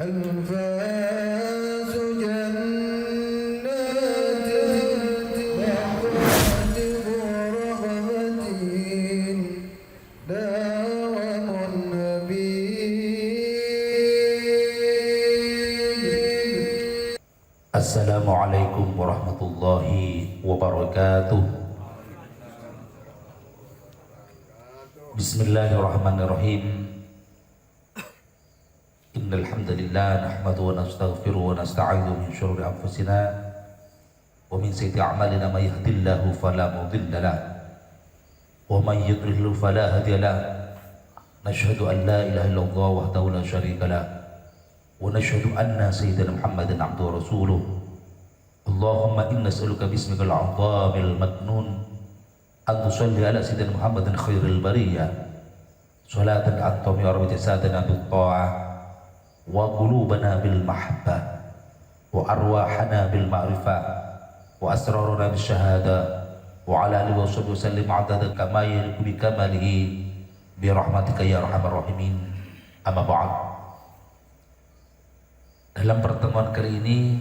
أنفاس جنات ذات رغبة داوم النبي. Assalamualaikum warahmatullahi wabarakatuh. Bismillahirrahmanirrahim. Innal hamdalillah nahmaduhu wa nastaghfiruhu wa nasta'idzu min shururi anfusina wa min sayyiati a'malina may yahdihillahu fala mudilla lahu wa may yudlil fala hadiya lahu. Nashhadu an la ilaha illallah wahdahu la syarika lahu wa nashhadu anna sayyidina Muhammadan abduhu wa rasuluh. Allahumma inna nas'aluka bismikal a'zamil maknun an tusalli ala sayyidina Muhammadin khairil bariyah salatan antami wa jasadana bil ta'ah wa qulubana bil mahabbah wa arwahana bil ma'rifah wa asraruna bis syahada wa ala alihi wa sahbihi wasallim adada kama yaliqu bi kamalihi bi rahmatika ya arhamar rahimin. Amma ba'd. Dalam pertemuan kali ini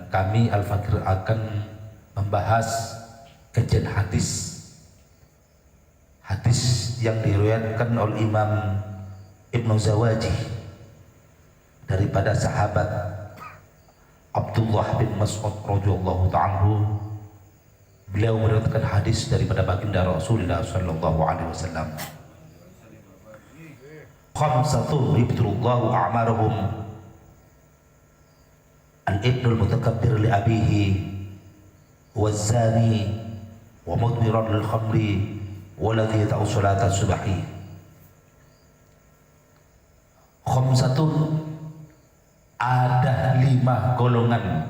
kami Al-Fakir akan membahas kajian hadis yang diriwayatkan oleh Imam Ibnu Zawaji daripada sahabat Abdullah bin Mas'ud radhiyallahu ta'ala. Beliau meriwayatkan hadis daripada baginda Rasulullah sallallahu alaihi wasallam. Khamsatun yubtilullahu a'marahum al-ibnul mutakabbir li abihi waz-zani wa mudmiran lil khamri waladhi yata'u salata subahi. Khamsatun, ada 5 golongan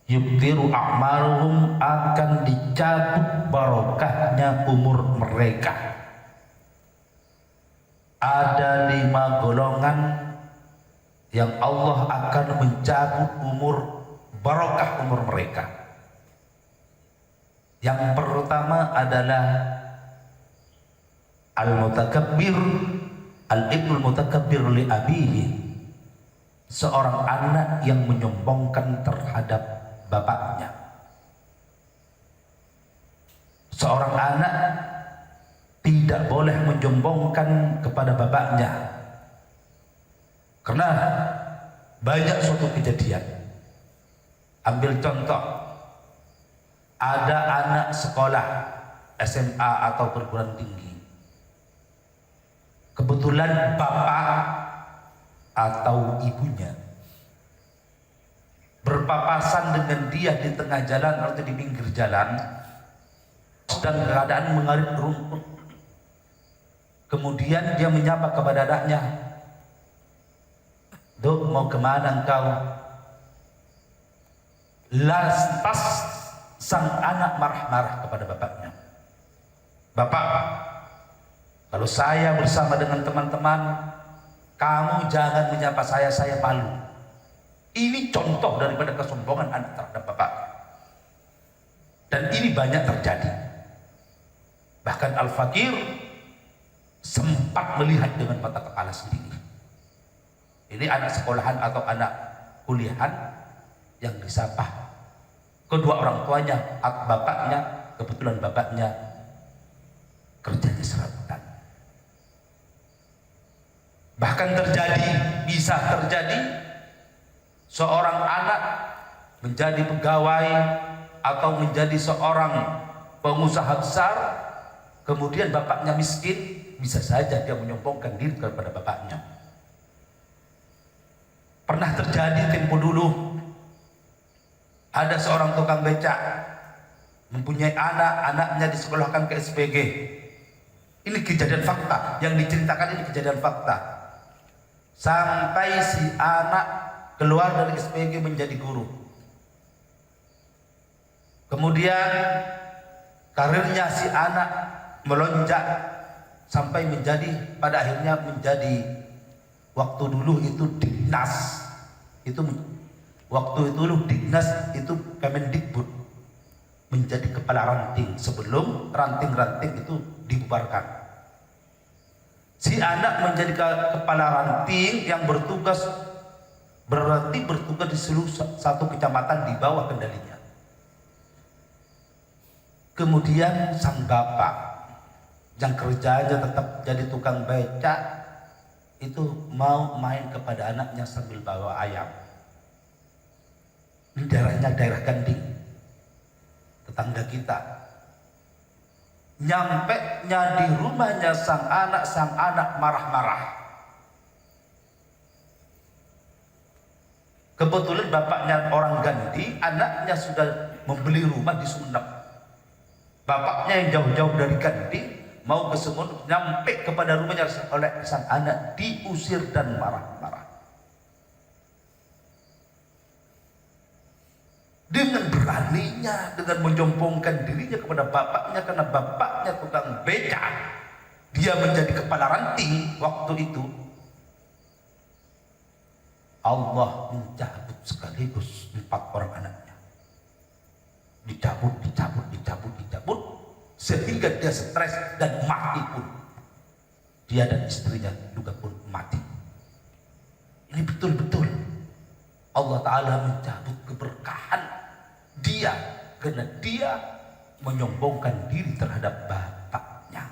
yubtiru a'maruhum, akan dicabut barokahnya umur mereka. Ada 5 golongan yang Allah akan mencabut barokah umur mereka. Yang pertama adalah al-mutakabbir, al-ibnul mutakabbir li abihi, seorang anak yang menyombongkan terhadap bapaknya. Seorang anak tidak boleh menyombongkan kepada bapaknya, karena banyak suatu kejadian. Ambil contoh, ada anak sekolah SMA atau perguruan tinggi, kebetulan bapak atau ibunya berpapasan dengan dia di tengah jalan atau di pinggir jalan, sedang keadaan mengalir rumput. Kemudian dia menyapa kepada anaknya, "Duk, mau kemana engkau?" Lantas sang anak marah-marah kepada bapaknya, "Bapak, kalau saya bersama dengan teman-teman, kamu jangan menyapa saya malu." Ini contoh daripada kesombongan anak terhadap bapak. Dan ini banyak terjadi. Bahkan Al-Fakir sempat melihat dengan mata kepala sendiri. Ini anak sekolahan atau anak kuliahan yang disapa kedua orang tuanya, bapaknya, kebetulan bapaknya kerjanya serabutan. Bahkan bisa terjadi seorang anak menjadi pegawai atau menjadi seorang pengusaha besar, kemudian bapaknya miskin, bisa saja dia menyombongkan diri kepada bapaknya. Pernah terjadi tempo dulu, ada seorang tukang becak mempunyai anaknya disekolahkan ke SPG. Ini kejadian fakta, yang diceritakan ini kejadian fakta. Sampai si anak keluar dari SPG menjadi guru. Kemudian karirnya si anak melonjak sampai pada akhirnya menjadi, waktu dulu itu Dignas, waktu itu Dignas itu Kemendikbud, menjadi kepala ranting sebelum ranting-ranting itu dibubarkan. Si anak menjadi kepala ranting yang bertugas, berarti bertugas di seluruh satu kecamatan di bawah kendalinya. Kemudian sang bapak yang kerjanya tetap jadi tukang becak itu mau main kepada anaknya sambil bawa ayam. Ini daerahnya daerah Ganding, tetangga kita. Nyampenya di rumahnya sang anak marah-marah. Kebetulan bapaknya orang Gandhi, anaknya sudah membeli rumah di Sumeneb. Bapaknya yang jauh-jauh dari Gandhi mau ke Sumeneb, nyampe kepada rumahnya oleh sang anak diusir dan marah-marah. Dengan beraninya, dengan menyombongkan dirinya kepada bapaknya, karena bapaknya tukang becak, dia menjadi kepala ranting waktu itu. Allah mencabut sekaligus 4 orang anaknya. Dicabut, sehingga dia stres dan mati pun. Dia dan istrinya juga pun mati. Ini betul-betul Allah Ta'ala mencabut keberkahan dia, karena dia menyombongkan diri terhadap bapaknya.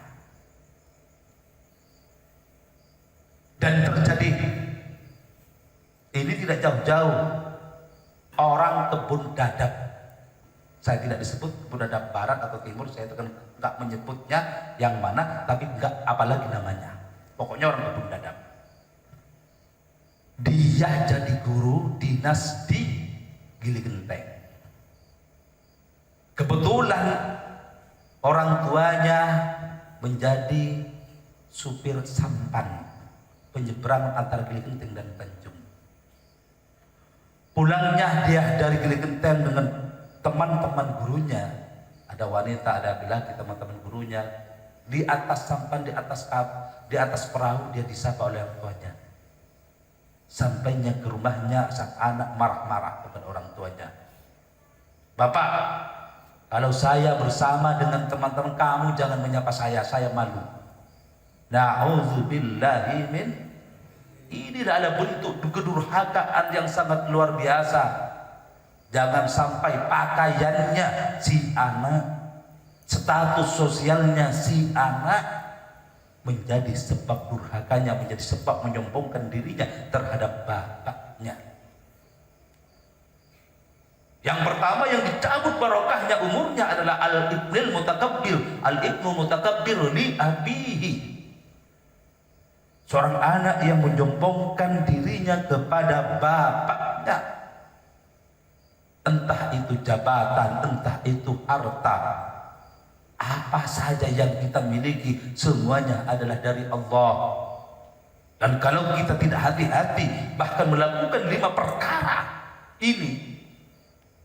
Dan terjadi ini tidak jauh-jauh, orang kebun dadap. Saya tidak disebut kebun dadap barat atau timur, saya itu kan nggak menyebutnya yang mana, tapi nggak apalagi namanya. Pokoknya orang kebun dadap. Dia jadi guru dinas di Gili Genteng. Kebetulan orang tuanya menjadi supir sampan penyeberang antara Gili Genteng dan Tanjung. Pulangnya dia dari Gili Genteng dengan teman-teman gurunya, ada wanita, ada laki-laki, teman-teman gurunya. Di atas sampan, di atas perahu dia disapa oleh orang tuanya. Sampainya ke rumahnya, sang anak marah-marah kepada orang tuanya. Bapak, kalau saya bersama dengan teman-teman kamu jangan menyapa saya malu. Na'udzubillahi min. Ini adalah bentuk kedurhakaan yang sangat luar biasa. Jangan sampai pakaiannya si anak, status sosialnya si anak menjadi sebab durhakanya, menjadi sebab menyombongkan dirinya terhadap bapaknya. Yang pertama yang dicabut barokahnya umurnya adalah al-ibnul mutakabbir. Al-ibnu mutakabbir li abihi. Seorang anak yang menyombongkan dirinya kepada bapaknya. Entah itu jabatan, entah itu harta. Apa saja yang kita miliki, semuanya adalah dari Allah. Dan kalau kita tidak hati-hati, bahkan melakukan 5 perkara ini,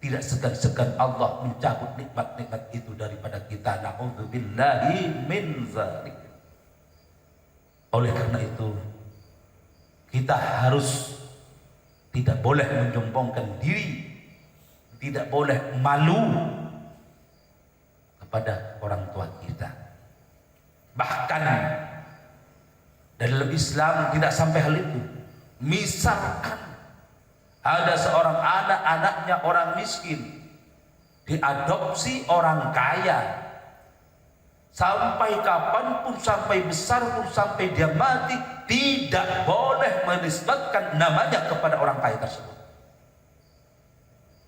tidak segan-segan Allah mencabut nikmat-nikmat itu daripada kita. Na'udzubillahi min dzalik. Oleh karena itu, kita harus tidak boleh menyombongkan diri, tidak boleh malu kepada orang tua kita. Bahkan dalam Islam tidak sampai hal itu. Misalkan ada seorang anak-anaknya orang miskin diadopsi orang kaya, sampai kapanpun, sampai besar pun, sampai dia mati, tidak boleh menisbatkan namanya kepada orang kaya tersebut.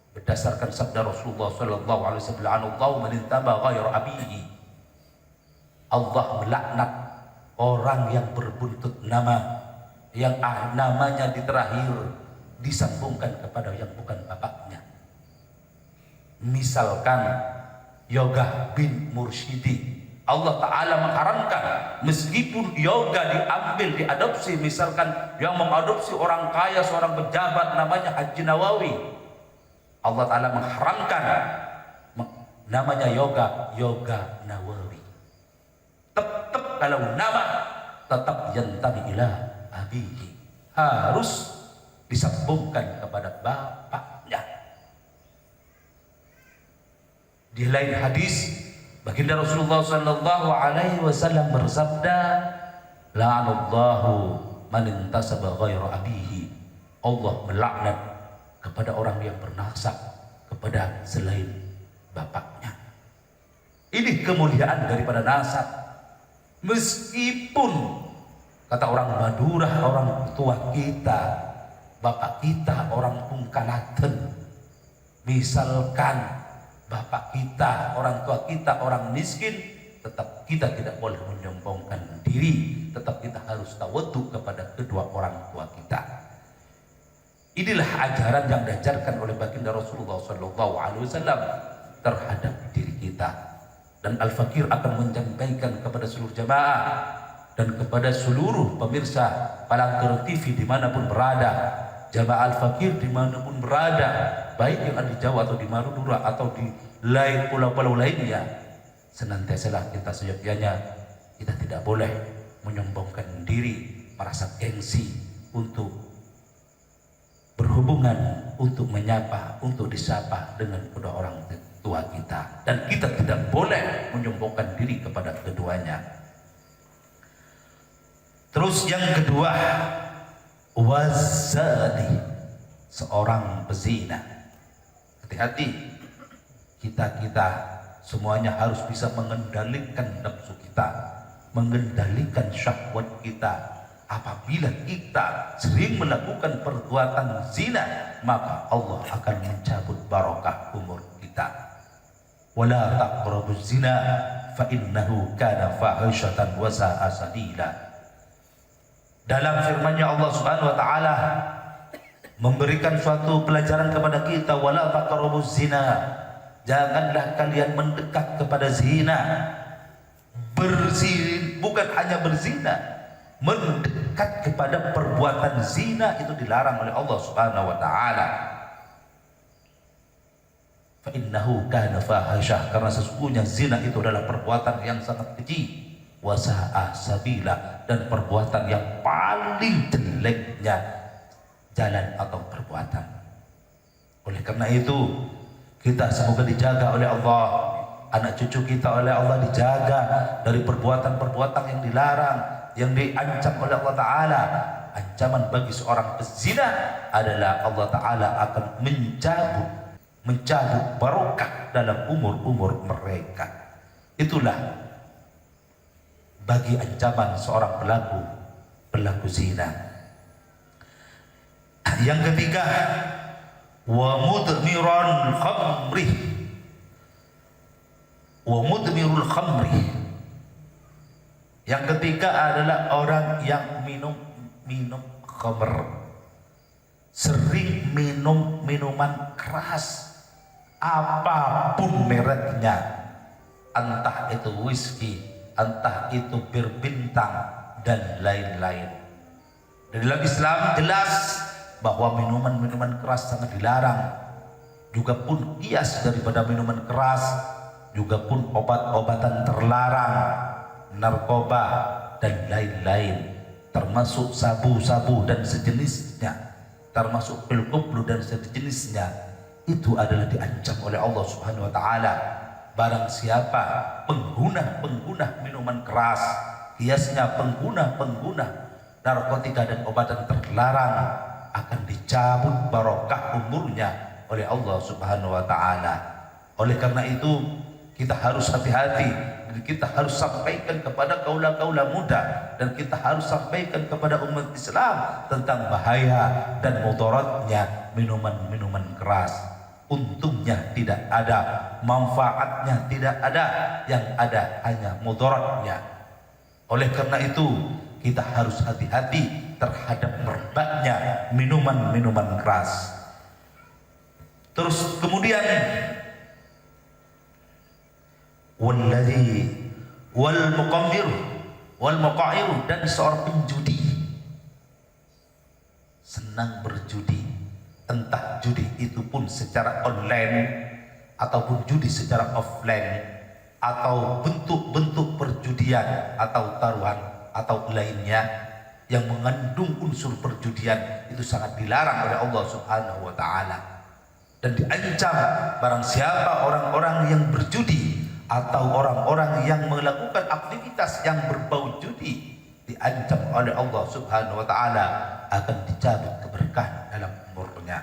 Berdasarkan sabda Rasulullah sallallahu alaihi wasallam, "Allah man intaba ghayra abihi." Allah melaknat orang yang berbuntut nama, yang namanya di terakhir disambungkan kepada yang bukan bapaknya. Misalkan Yoga bin Mursyidi, Allah Ta'ala mengharamkan, meskipun Yoga diambil, diadopsi, misalkan yang mengadopsi orang kaya, seorang pejabat namanya Haji Nawawi, Allah Ta'ala mengharamkan namanya Yoga Nawawi. Tetap kalau nama tetap yantami ila abihi, harus disambungkan kepada bapaknya. Di lain hadis, baginda Rasulullah sallallahu alaihi wasallam bersabda, La'anallahu man intasaba ghaira abihi. Allah melaknat kepada orang yang bernasab kepada selain bapaknya. Ini kemuliaan daripada nasab. Meskipun kata orang Madura, orang tua kita, bapak kita orang Pungkalaten, misalkan bapak kita, orang tua kita orang miskin, tetap kita tidak boleh menyombongkan diri, tetap kita harus tawadhu kepada kedua orang tua kita. Inilah ajaran yang diajarkan oleh baginda Rasulullah SAW terhadap diri kita. Dan Al-Fakir akan menyampaikan kepada seluruh jamaah dan kepada seluruh pemirsa Palangkaraya TV dimanapun berada, jamaah Al-Fakir dimanapun berada, baik yang ada di Jawa atau di Madura atau di lain pulau-pulau lainnya, senantiasalah kita seyogyanya kita tidak boleh menyombongkan diri, merasa gengsi untuk berhubungan, untuk menyapa, untuk disapa dengan kedua orang tua kita, dan kita tidak boleh menyombongkan diri kepada keduanya. Terus yang kedua, wazani, seorang pezina. Hati-hati, kita semuanya harus bisa mengendalikan nafsu kita, mengendalikan syahwat kita. Apabila kita sering melakukan perbuatan zina, maka Allah akan mencabut barokah umur kita. Wala taqrabuz zina fa innahu kana fahishatan wa sa'a sabila. Dalam firman-Nya Allah Subhanahu wa taala memberikan suatu pelajaran kepada kita, wala taqrabuz zina. Janganlah kalian mendekat kepada zina. Berzina bukan hanya berzina, mendekat kepada perbuatan zina itu dilarang oleh Allah Subhanahu wa taala. Fa innahu kana fahisyah, karena sesungguhnya zina itu adalah perbuatan yang sangat keji, wa sa'a sabila, dan perbuatan yang paling jeleknya jalan atau perbuatan. Oleh karena itu kita semoga dijaga oleh Allah, anak cucu kita oleh Allah dijaga dari perbuatan-perbuatan yang dilarang, yang diancam oleh Allah Ta'ala. Ancaman bagi seorang pezina adalah Allah Ta'ala akan mencabut barokah dalam umur-umur mereka. Itulah bagi ancaman seorang pelaku zina. Yang ketiga, wa mudmirul khamri. Yang ketiga adalah orang yang minum khamr, sering minum minuman keras apapun mereknya, entah itu whisky, entah itu bir bintang dan lain-lain. Di dalam Islam jelas bahwa minuman-minuman keras sangat dilarang. Juga pun kias daripada minuman keras, juga pun obat-obatan terlarang, narkoba dan lain-lain, termasuk sabu-sabu dan sejenisnya, termasuk pil koplo dan sejenisnya, itu adalah diancam oleh Allah Subhanahu wa taala. Barang siapa pengguna minuman keras, kiasnya pengguna narkotika dan obatan terlarang, akan dicabut barokah umurnya oleh Allah Subhanahu wa taala. Oleh karena itu kita harus hati-hati, kita harus sampaikan kepada kaula-kaula muda, dan kita harus sampaikan kepada umat Islam tentang bahaya dan mudaratnya minuman-minuman keras. Untungnya tidak ada, manfaatnya tidak ada, yang ada hanya mudaratnya. Oleh karena itu kita harus hati-hati terhadap merebaknya minuman-minuman keras. Terus kemudian wal muqammir, dan seorang penjudi, senang berjudi, entah judi itu pun secara online ataupun judi secara offline, atau bentuk-bentuk perjudian atau taruhan atau lainnya yang mengandung unsur perjudian, itu sangat dilarang oleh Allah Subhanahu wa taala. Dan diancam barang siapa orang-orang yang berjudi atau orang-orang yang melakukan aktivitas yang berbau judi, diancam oleh Allah Subhanahu wa taala akan dicabut keberkahan dalam umurnya.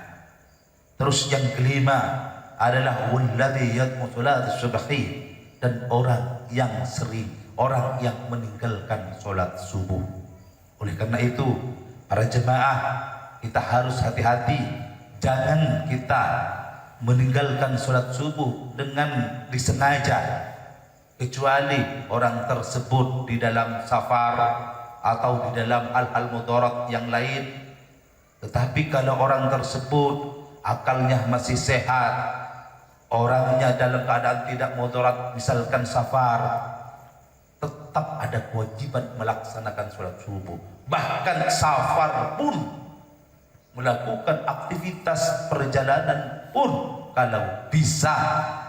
Terus yang kelima adalah walladzi yadmu salat subhi, dan orang yang meninggalkan salat subuh. Oleh karena itu, para jemaah, kita harus hati-hati, jangan kita meninggalkan salat subuh dengan disengaja, kecuali orang tersebut di dalam safar atau di dalam hal-hal mudarat yang lain. Tetapi kalau orang tersebut akalnya masih sehat, orangnya dalam keadaan tidak mudarat, misalkan safar, tetap ada kewajiban melaksanakan sholat subuh. Bahkan safar pun, melakukan aktivitas perjalanan pun, kalau bisa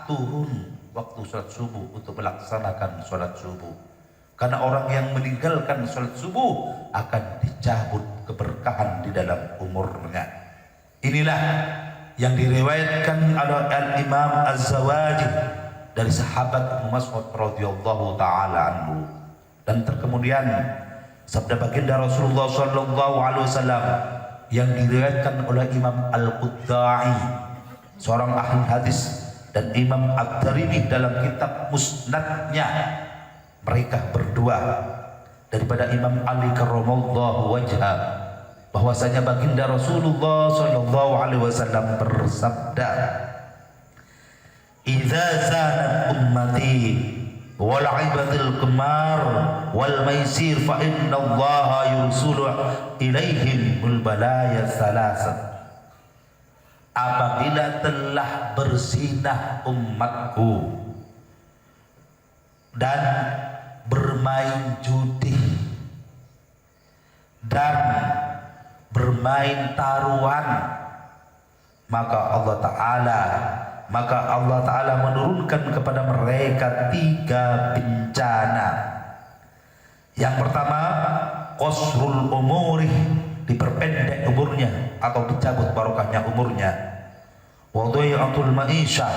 turun waktu sholat subuh untuk melaksanakan sholat subuh. Karena orang yang meninggalkan sholat subuh akan dicabut keberkahan di dalam umurnya. Inilah yang diriwayatkan oleh Al-Imam Az-Zawajih dari sahabat Ibnu Mas'ud radhiyallahu taala anhu. Dan kemudian sabda baginda Rasulullah sallallahu alaihi wasallam yang diriwayatkan oleh Imam Al-Qudda'i, seorang ahli hadis, dan Imam Ad-Darimi dalam kitab Musnadnya, mereka berdua daripada Imam Ali karramallahu wajha, bahwasanya baginda Rasulullah sallallahu alaihi wasallam bersabda, "Idza zanat ummati wal 'ibadil qimar wal maisir fa inna Allaha yursulu ilaihim bil balaya thalatha." Apabila telah berzinah umatku dan bermain judi dan bermain taruhan, maka Allah Ta'ala menurunkan kepada mereka 3 bencana. Yang pertama, qasrul umuri, diperpendek umurnya atau dicabut barokahnya umurnya. Wa dhai'atul ma'isyah,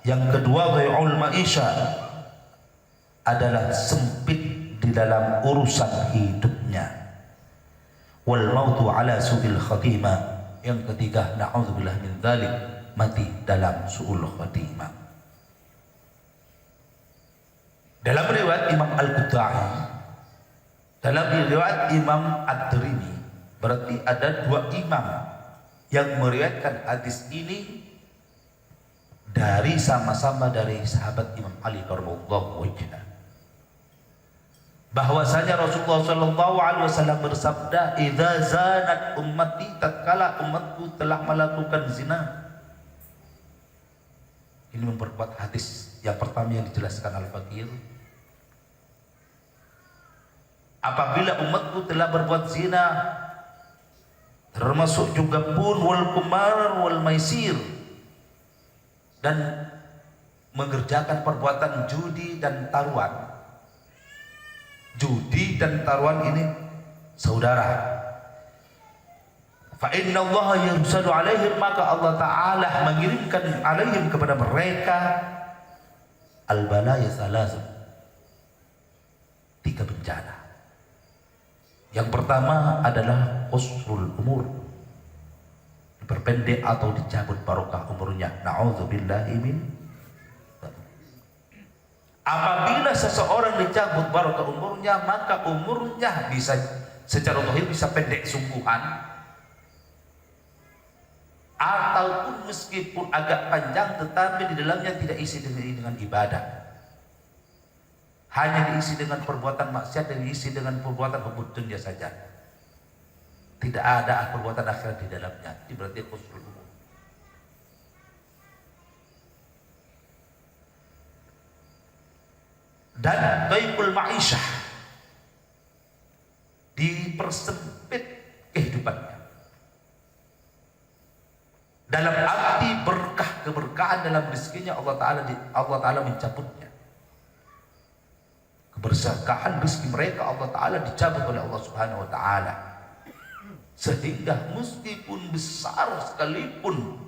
yang kedua dhai'ul ma'isyah adalah sempit di dalam urusan hidupnya. Wal mautu ala su'il khatimah, yang ketiga na'udzubillah min dzalik, mati dalam su'ul khatimah. Dalam riwayat Imam Al-Qudda'i, dalam riwayat Imam Ad-Darimi, berarti ada 2 imam yang meriwayatkan hadis ini dari sama-sama dari sahabat Imam Ali karramallahu wajhah, bahwasanya Rasulullah sallallahu alaihi wasallam bersabda, "Idza zanat ummati," tatkala umatku telah melakukan zina. Ini memperkuat hadis yang pertama yang dijelaskan Al-Fakir. Apabila umatku telah berbuat zina, termasuk juga pun wal kumar wal maisir, dan mengerjakan perbuatan judi dan taruhan. Judi dan taruhan ini saudara, fa inna Allah yursalu alaihim, maka Allah Ta'ala mengirimkan alaihim kepada mereka al-balaya thalatha, 3 bencana. Yang pertama adalah qasrul umur, diperpendek atau dicabut barokah umurnya. Na'udzubillahi min. Apabila seseorang dicabut barokah umurnya, maka umurnya bisa secara zahir bisa pendek sungguhan, ataupun meskipun agak panjang tetapi di dalamnya tidak isi dengan ibadah, hanya diisi dengan perbuatan maksiat dan diisi dengan perbuatan hubud dunia saja, tidak ada perbuatan akhirat di dalamnya. Ini berarti qasrul umur. Dan dhaiful ma'isyah, dipersempit kehidupannya, dalam arti berkah keberkahan dalam rezekinya Allah Ta'ala mencabutnya. Keberkahan rezeki mereka Allah Ta'ala dicabut oleh Allah Subhanahu wa Ta'ala, sehingga meskipun besar sekalipun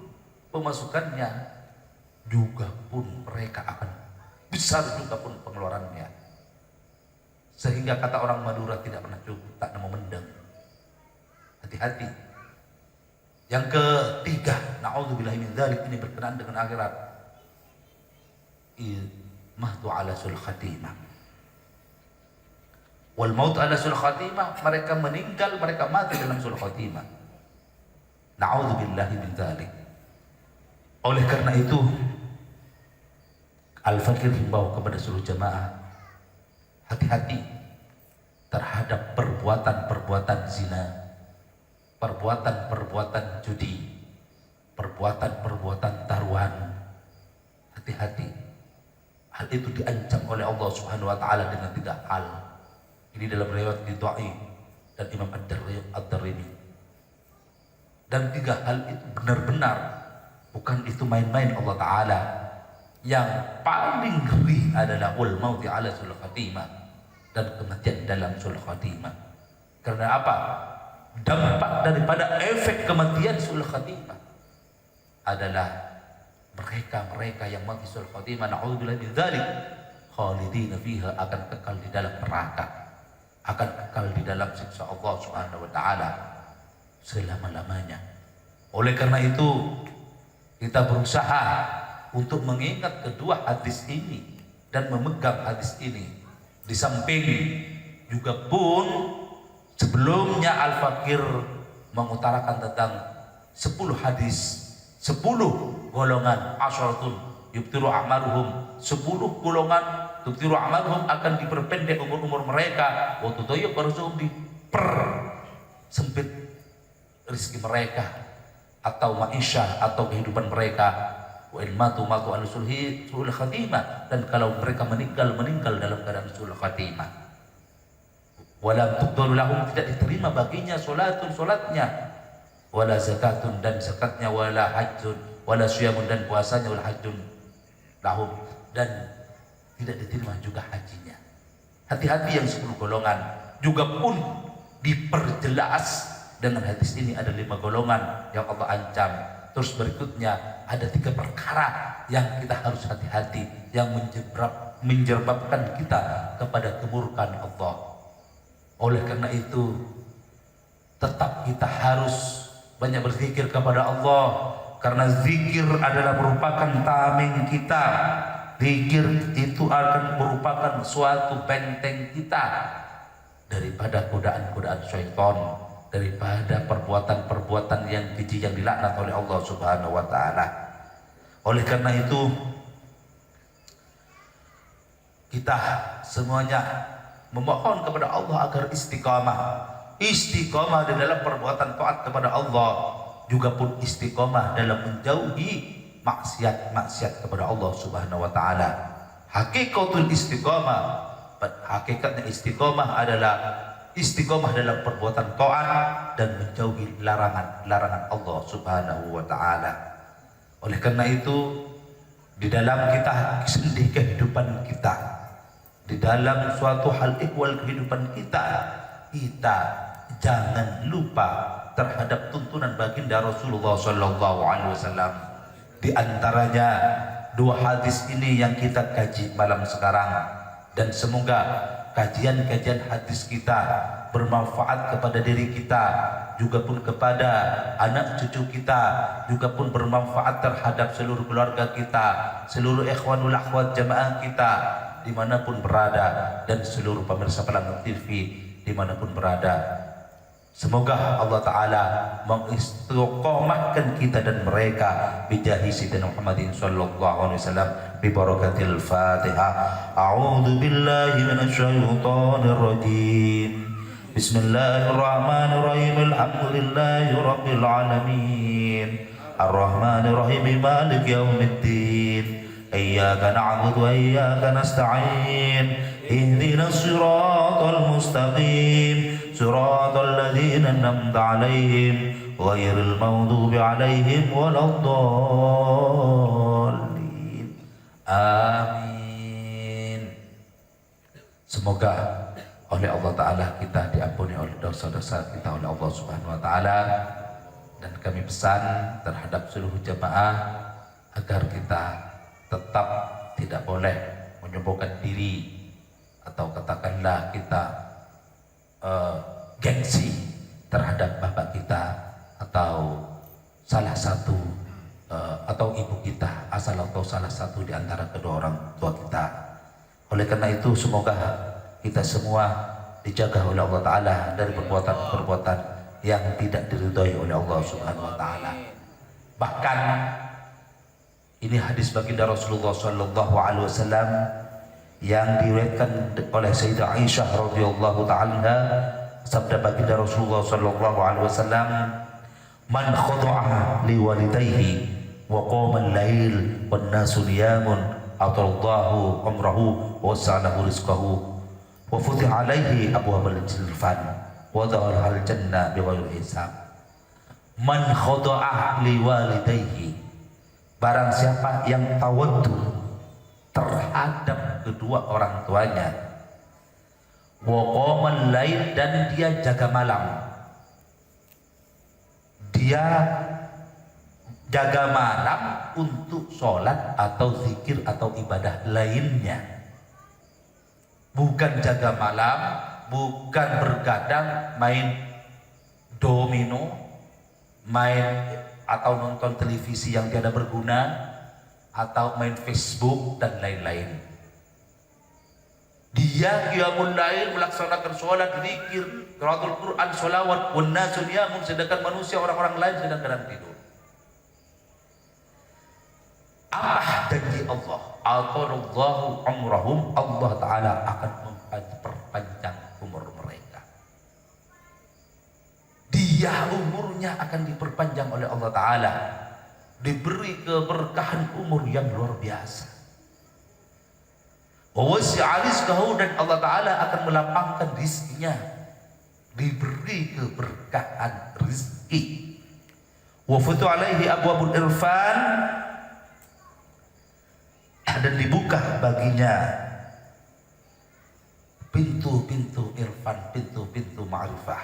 pemasukannya, juga pun mereka akan besar juga pun pengeluarannya. sehingga kata orang Madura tidak pernah cukup, tak nemu mendeng. Hati-hati. Yang ketiga, na'udzubillahi min dzalik, ini berkenaan dengan akhirat. Mahdu ala sul khatimah. Wal maut ala sul khatimah, mereka meninggal, mereka mati dalam sul khatimah. Na'udzubillahi min dzalik. Oleh karena itu, Al-Fakir himbau kepada seluruh jamaah, hati-hati terhadap perbuatan-perbuatan zina, perbuatan-perbuatan judi, perbuatan-perbuatan taruhan. Hati-hati. Hal itu diancam oleh Allah Subhanahu wa taala dengan 3 hal. Ini dalam riwayat Ridwa'i dan Imam Ad-Darimi. Dan 3 hal itu benar-benar, bukan itu main-main Allah taala. Yang paling ngeri adalah wal mauti ala sul khatimah, dan kematian dalam sul khatimah. Karena apa? Dampak daripada efek kematian sul khatimah adalah mereka yang mati sul khatimah, na'udzubillahi min dzalik, khalidina fiha, akan kekal di dalam neraka, akan kekal di dalam siksa Allah Subhanahu wa taala selama-lamanya. Oleh karena itu, kita berusaha untuk mengingat kedua hadis ini dan memegang hadis ini. Di samping juga pun sebelumnya Al-Fakir mengutarakan tentang 10 hadis, 10 golongan, asyaratun yubtiru a'maruhum, 10 golongan yubtiru a'maruhum, akan diperpendek umur mereka, wa tudayyiq arzuqhum, dipersempit rezeki mereka atau ma'isyah atau kehidupan mereka. Wa in matu al-sul khatimah, dan kalau mereka meninggal dalam keadaan sul khatimah. Wala tuqbalu lahum, tidak diterima baginya solatnya, wala zakatun, dan zakatnya, wala hajjun, wala siyamun, dan puasanya, wala hajjun lahum, dan tidak diterima juga hajinya. Hati-hati yang 10 golongan. Juga pun diperjelas dengan hadis ini ada 5 golongan yang Allah ancam. Terus berikutnya ada 3 perkara yang kita harus hati-hati, yang menjerbabkan kita kepada kemurkaan Allah. Oleh karena itu, tetap kita harus banyak berzikir kepada Allah, karena zikir adalah merupakan tameng kita. Zikir itu akan merupakan suatu benteng kita daripada godaan-godaan syaitan, daripada perbuatan-perbuatan yang keji yang dilaknat oleh Allah Subhanahu wa taala. Oleh karena itu, kita semuanya memohon kepada Allah agar istiqamah di dalam perbuatan taat kepada Allah, juga pun istiqamah dalam menjauhi maksiat kepada Allah Subhanahu wa taala. Hakikatul istiqamah, hakikatnya istiqamah adalah istiqomah dalam perbuatan taat dan menjauhi larangan Allah Subhanahu wa taala. Oleh karena itu, di dalam kita sendi kehidupan kita, di dalam suatu hal ihwal kehidupan kita jangan lupa terhadap tuntunan baginda Rasulullah sallallahu alaihi wasallam. Di antaranya 2 hadis ini yang kita kaji malam sekarang, dan semoga kajian-kajian hadis kita bermanfaat kepada diri kita, juga pun kepada anak cucu kita, juga pun bermanfaat terhadap seluruh keluarga kita, seluruh ikhwanul akhwat jamaah kita dimanapun berada, dan seluruh pemirsa pelanggan TV dimanapun berada. Semoga Allah Ta'ala mengistiqomahkan kita dan mereka bijahi Sayyidina Muhammadin sallallahu alaihi wasallam, bi barakatil Fatihah. A'udzu billahi minasy syaithanir rajim. Bismillahirrahmanirrahim. Alhamdulillahi rabbil alamin. Arrahmanir rahim, maliki yaumiddin. Iyyaka na'budu wa iyyaka nasta'in. Ihdinas siratal mustaqim. Siratal ladzina an'amta 'alaihim ghairil maghdubi 'alaihim waladdallin. Amin. Semoga oleh Allah Ta'ala kita diampuni oleh dosa-dosa kita oleh Allah Subhanahu wa Ta'ala. Dan kami pesan terhadap seluruh jemaah agar kita tetap tidak boleh menyombongkan diri atau katakanlah kita gengsi terhadap bapak kita atau salah satu atau ibu kita, asal atau salah satu di antara kedua orang tua kita. Oleh karena itu semoga kita semua dijaga oleh Allah Ta'ala dari perbuatan-perbuatan yang tidak diridhoi oleh Allah Subhanahu Wa Ta'ala. Bahkan ini hadis baginda Rasulullah Sallallahu Alaihi Wasallam yang diriwayatkan oleh Sayyidah Aisyah radhiyallahu ta'ala, sabda baginda Rasulullah Sallallahu Alaihi Wasallam, man khada'a liwalidayhi wa qama al-lail wan nasu niyamun atallahu umrahu wa sa'alahu rizqahu wa futiha alaihi abwabul jannah wa dakhala al-jannah bighairi hisab. Man khada'a liwalidayhi, barang siapa yang tawaddu terhadap kedua orang tuanya, wa qama al-lail, dan dia jaga malam, dia jaga malam untuk sholat atau zikir atau ibadah lainnya, bukan jaga malam, bukan bergadang main domino, main atau nonton televisi yang tiada berguna, atau main Facebook dan lain-lain. Dia qiyamul lail, melaksanakan sholat, zikir, qiraatul Quran, sholawat, wan nasu niyamun, sedangkan manusia orang-orang lain sedang dalam tidur. Apa janji Allah? Atallahu umrahum, Allah Ta'ala akan memperpanjang umur mereka. Dia umurnya akan diperpanjang oleh Allah Ta'ala, diberi keberkahan umur yang luar biasa. Wa wasi'a rizqahu, dan Allah Ta'ala akan melapangkan rizkinya, diberi keberkahan rizki. Wa futu alaihi abwabul irfan, dan dibuka baginya pintu-pintu irfan, pintu-pintu ma'rifah.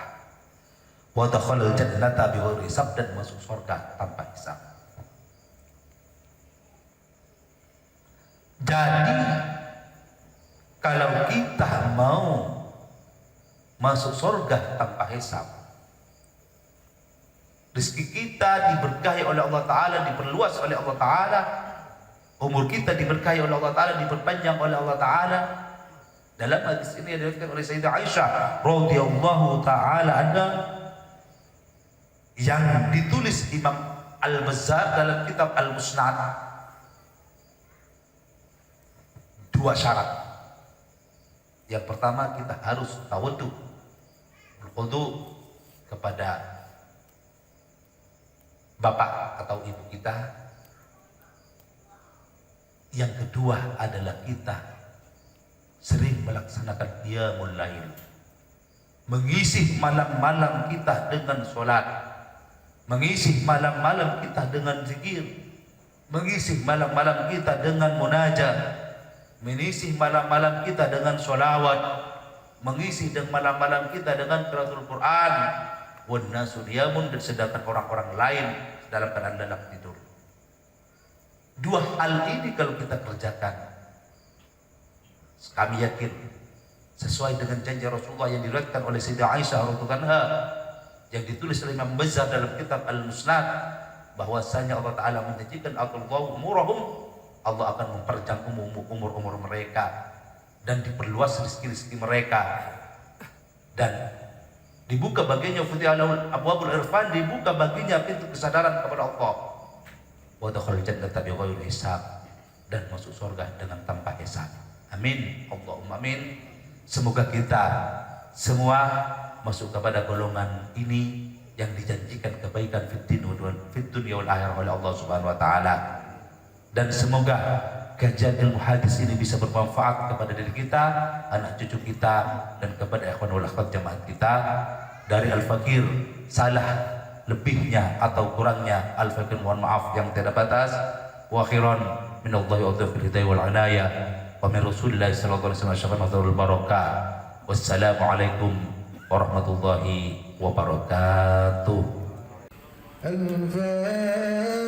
Wa dakhala al-jannata bighairi hisab, dan masuk surga tanpa hisab. Jadi kalau kita mau masuk surga tanpa hisab, rezeki kita diberkahi oleh Allah Ta'ala, diperluas oleh Allah Ta'ala, umur kita diberkahi oleh Allah Ta'ala, diperpanjang oleh Allah Ta'ala. Dalam hadis ini diriwayatkan oleh Sayyidah Aisyah radhiyallahu ta'ala anha, yang ditulis Imam Al-Bazzar dalam kitab Al-Musnad. Dua syarat. Yang pertama, kita harus tawaddu, berwudu kepada bapak atau ibu kita. Yang kedua adalah kita sering melaksanakan qiyamul lail, mengisi malam-malam kita dengan sholat, mengisi malam-malam kita dengan zikir, mengisi malam-malam kita dengan munajat, mengisi malam-malam kita dengan sholawat, mengisi malam-malam kita dengan qiraatul Quran, wan nasu niyamun, dan sedangkan orang-orang lain dalam keadaan lelap tidur. Dua hal ini kalau kita kerjakan, kami yakin sesuai dengan janji Rasulullah yang diriwayatkan oleh Sayyidah Aisyah radhiyallahu anha, yang ditulis oleh Imam Bazzar dalam kitab Al-Musnad, bahwasanya Allah Ta'ala menjanjikan atallahu umurahum, Allah akan memperpanjang umur mereka dan diperluas rezeki-rezeki mereka, dan dibuka baginya futihalul abwabul irfan, dibuka baginya pintu kesadaran kepada Allah. Wa dakhala jannata bighairi hisab, dan masuk surga dengan tanpa hisab. Amin, Allahumma amin. Semoga kita semua masuk kepada golongan ini yang dijanjikan kebaikan fid dunya wal akhirah oleh Allah Subhanahu wa taala. Dan semoga kajian ilmu hadis ini bisa bermanfaat kepada diri kita, anak cucu kita, dan kepada ikhwan wal akhwat jamaah kita. Dari Al-Fakir salah lebihnya atau kurangnya, Al-Fakir mohon maaf yang tidak batas. Wa akhiran minallahi wa taufiq hidayah wal inayah wa min Rasulillah sallallahu alaihi wasallam syafa'atul barakah. Wassalamu alaikum warahmatullahi wabarakatuh. الفاتحة.